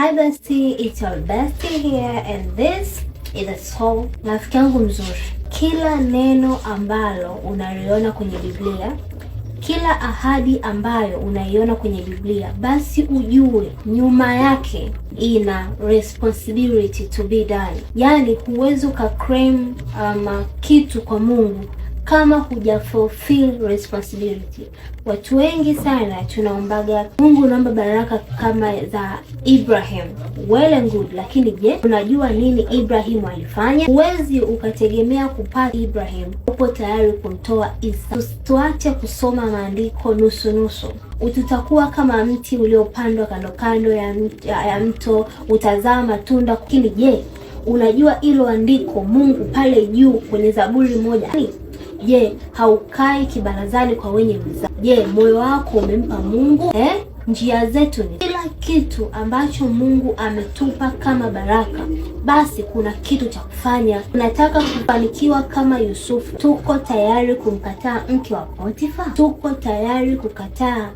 Hi bestie, it's your bestie here and this is a soul. Rafiki yangu mzuri, kila neno ambalo unaliona kwenye Biblia, kila ahadi ambayo unaiona kwenye Biblia, basi ujue nyuma yake ina responsibility to be done. Yaani huwezi ukaclaim kitu kwa Mungu kama huja fulfill responsibility. Watu wengi sana tunaombaga Mungu, naomba baraka kama za Ibrahim, well and good, lakini je, unajua nini Ibrahim alifanya? Huwezi ukategemea kupata Ibrahim upo tayari kumtoa Isa. Tuache kusoma maandiko nusu nusu. Tutakuwa kama mti uliopandwa kando kando ya mto, utazaa matunda. Lakini je, unajua hilo andiko Mungu pale juu kwenye Zaburi 1? Je, haukai kibarazani kwa wenye mizaa? Je, moyo wako umempa Mungu? Njia zetu ni kila kitu ambacho Mungu ametupa kama baraka. Basi kuna kitu cha kufanya. Unataka kufanikiwa kama Yusufu? Tuko tayari kumkataa mke wa Potifa? Tuko tayari kukataa